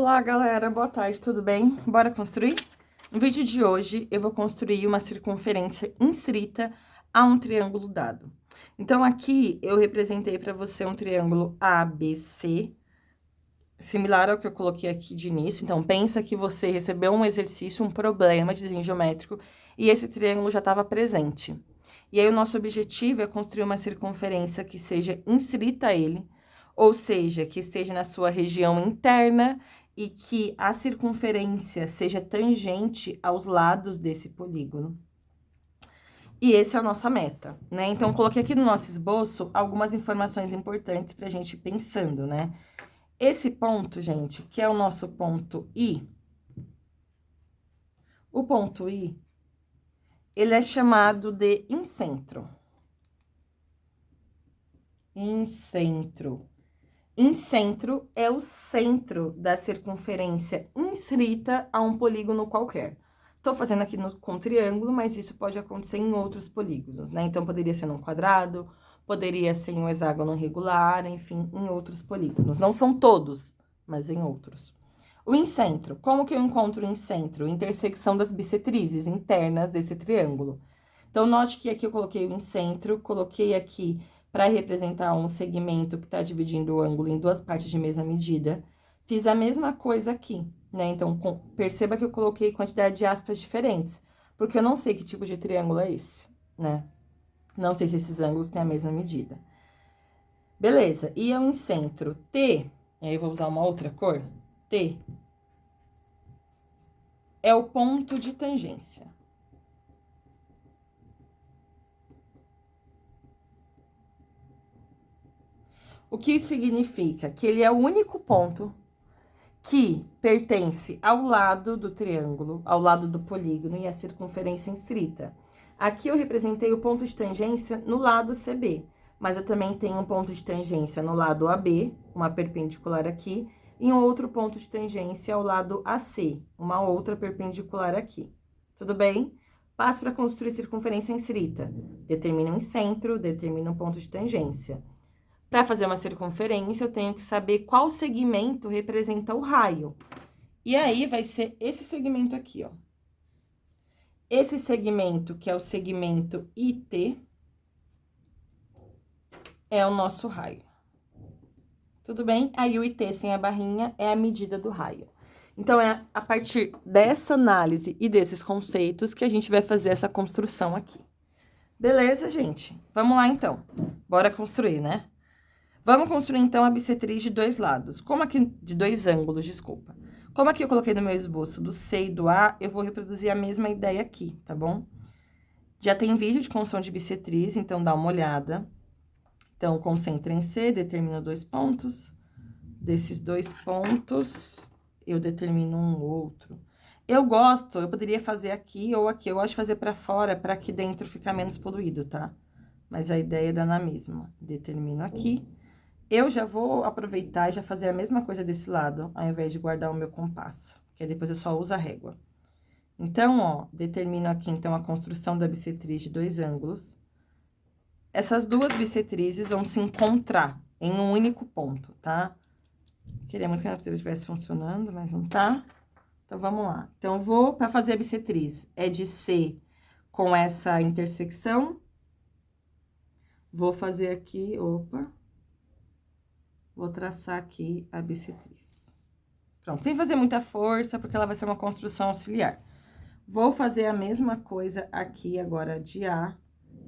Olá, galera, boa tarde, tudo bem? Bora construir? No vídeo de hoje, eu vou construir uma circunferência inscrita a um triângulo dado. Então, aqui, eu representei para você um triângulo ABC, similar ao que eu coloquei aqui de início. Então, pensa que você recebeu um exercício, um problema de desenho geométrico, e esse triângulo já estava presente. E aí, o nosso objetivo é construir uma circunferência que seja inscrita a ele, ou seja, que esteja na sua região interna e que a circunferência seja tangente aos lados desse polígono. E essa é a nossa meta, né? Então, coloquei aqui no nosso esboço algumas informações importantes para a gente ir pensando, né? Esse ponto, gente, que é o nosso ponto I, o ponto I, ele é chamado de incentro. Incentro. Incentro é o centro da circunferência inscrita a um polígono qualquer. Estou fazendo aqui com triângulo, mas isso pode acontecer em outros polígonos, né? Então, poderia ser num quadrado, poderia ser em um hexágono regular, enfim, em outros polígonos. Não são todos, mas em outros. O incentro. Como que eu encontro o incentro? Intersecção das bissetrizes internas desse triângulo. Então, note que aqui eu coloquei o incentro, coloquei aqui para representar um segmento que está dividindo o ângulo em duas partes de mesma medida. Fiz a mesma coisa aqui, né? Então, perceba que eu coloquei quantidade de aspas diferentes, porque eu não sei que tipo de triângulo é esse, né? Não sei se esses ângulos têm a mesma medida. Beleza, e é o incentro T, aí eu vou usar uma outra cor, T, é o ponto de tangência. O que isso significa? Que ele é o único ponto que pertence ao lado do triângulo, ao lado do polígono e a circunferência inscrita. Aqui eu representei o ponto de tangência no lado CB, mas eu também tenho um ponto de tangência no lado AB, uma perpendicular aqui, e um outro ponto de tangência ao lado AC, uma outra perpendicular aqui. Tudo bem? Passo para construir circunferência inscrita. Determina um centro, determina um ponto de tangência. Para fazer uma circunferência, eu tenho que saber qual segmento representa o raio. E aí, vai ser esse segmento aqui, ó. Esse segmento, que é o segmento IT, é o nosso raio. Tudo bem? Aí, o IT sem a barrinha é a medida do raio. Então, é a partir dessa análise e desses conceitos que a gente vai fazer essa construção aqui. Beleza, gente? Vamos lá, então. Bora construir, né? Vamos construir, então, a bissetriz de dois lados. Como aqui, de dois ângulos, desculpa. Como aqui eu coloquei no meu esboço do C e do A, eu vou reproduzir a mesma ideia aqui, tá bom? Já tem vídeo de construção de bissetriz, então dá uma olhada. Então, concentra em C, determina dois pontos. Desses dois pontos, eu determino um outro. Eu poderia fazer aqui ou aqui. Eu gosto de fazer pra fora, pra aqui dentro ficar menos poluído, tá? Mas a ideia dá na mesma. Determino aqui. Eu já vou aproveitar e já fazer a mesma coisa desse lado, ao invés de guardar o meu compasso, que aí depois eu só uso a régua. Então, ó, determino aqui, então, a construção da bissetriz de dois ângulos. Essas duas bissetrizes vão se encontrar em um único ponto, tá? Queria muito que a bissetriz estivesse funcionando, mas não tá. Então, vamos lá. Então, para fazer a bissetriz, é de C com essa intersecção. Vou fazer aqui, opa... Vou traçar aqui a bissetriz. Pronto, sem fazer muita força, porque ela vai ser uma construção auxiliar. Vou fazer a mesma coisa aqui agora de A,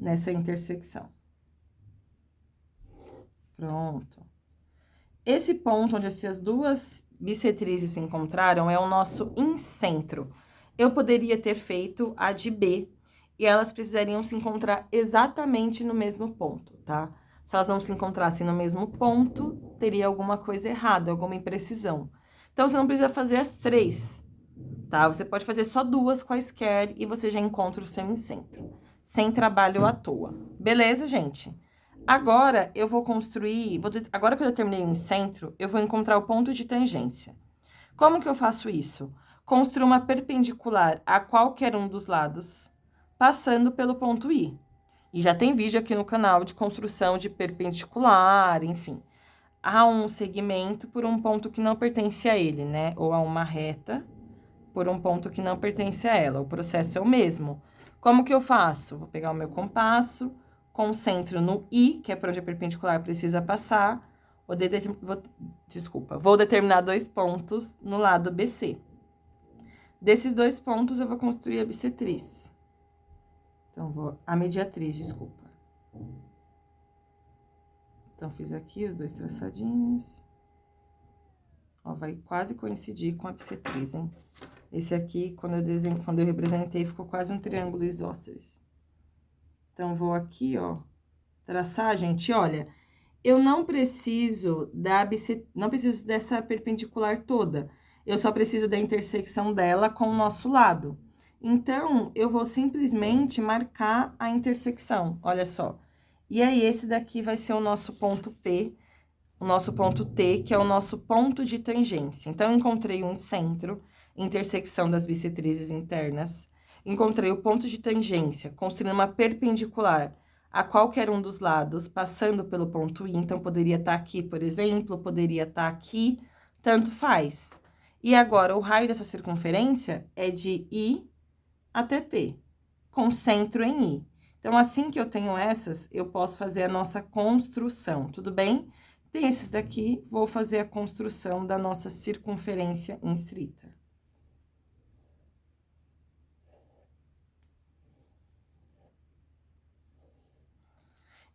nessa intersecção. Pronto. Esse ponto onde essas duas bissetrizes se encontraram é o nosso incentro. Eu poderia ter feito a de B, e elas precisariam se encontrar exatamente no mesmo ponto, tá? Se elas não se encontrassem no mesmo ponto, teria alguma coisa errada, alguma imprecisão. Então, você não precisa fazer as três, tá? Você pode fazer só duas quaisquer e você já encontra o seu incentro. Sem trabalho à toa. Beleza, gente? Agora, eu vou construir... Agora que eu determinei o incentro, eu vou encontrar o ponto de tangência. Como que eu faço isso? Construo uma perpendicular a qualquer um dos lados, passando pelo ponto I. E já tem vídeo aqui no canal de construção de perpendicular, enfim. a um segmento por um ponto que não pertence a ele, né? Ou a uma reta por um ponto que não pertence a ela. O processo é o mesmo. Como que eu faço? Vou pegar o meu compasso, concentro no I, que é por onde a perpendicular precisa passar. Vou determinar 2 pontos no lado BC. Desses 2 pontos, eu vou construir a bissetriz. Então, a mediatriz, desculpa. Então, fiz aqui os 2 traçadinhos. Ó, vai quase coincidir com a bissetriz, hein? Esse aqui, quando eu representei, ficou quase um triângulo isósceles. Então, vou aqui, ó, traçar, gente, olha, eu não preciso não preciso dessa perpendicular toda. Eu só preciso da intersecção dela com o nosso lado. Então, eu vou simplesmente marcar a intersecção, olha só. E aí, esse daqui vai ser o nosso ponto P, o nosso ponto T, que é o nosso ponto de tangência. Então, eu encontrei um centro, intersecção das bissetrizes internas, encontrei o ponto de tangência, construindo uma perpendicular a qualquer um dos lados, passando pelo ponto I. Então, poderia estar aqui, por exemplo, poderia estar aqui, tanto faz. E agora, o raio dessa circunferência é de I até T, com centro em I. Então, assim que eu tenho essas, eu posso fazer a nossa construção, tudo bem? Tem esses daqui, vou fazer a construção da nossa circunferência instrita.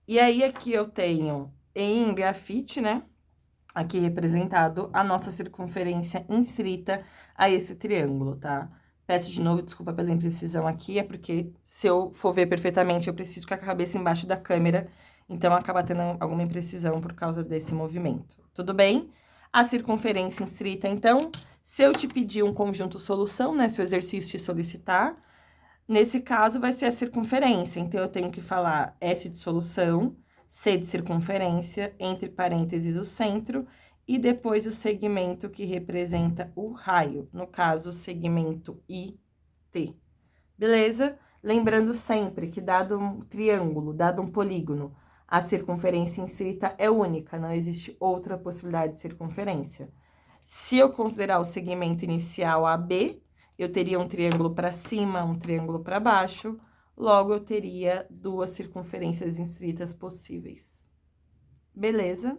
E aí, aqui eu tenho em grafite, né? Aqui representado a nossa circunferência instrita a esse triângulo, tá? Peço de novo desculpa pela imprecisão aqui, é porque se eu for ver perfeitamente, eu preciso com a cabeça embaixo da câmera, então acaba tendo alguma imprecisão por causa desse movimento. Tudo bem? A circunferência instrita, então, se eu te pedir um conjunto solução, né, se o exercício te solicitar, nesse caso vai ser a circunferência, então eu tenho que falar S de solução, C de circunferência, entre parênteses o centro, e depois o segmento que representa o raio, no caso, o segmento IT. Beleza? Lembrando sempre que, dado um triângulo, dado um polígono, a circunferência instrita é única, não existe outra possibilidade de circunferência. Se eu considerar o segmento inicial AB, eu teria um triângulo para cima, um triângulo para baixo, logo eu teria 2 circunferências instritas possíveis. Beleza?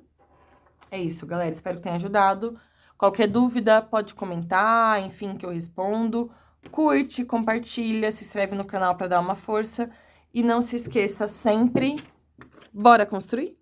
É isso, galera. Espero que tenha ajudado. Qualquer dúvida, pode comentar, enfim, que eu respondo. Curte, compartilha, se inscreve no canal para dar uma força. E não se esqueça sempre, bora construir?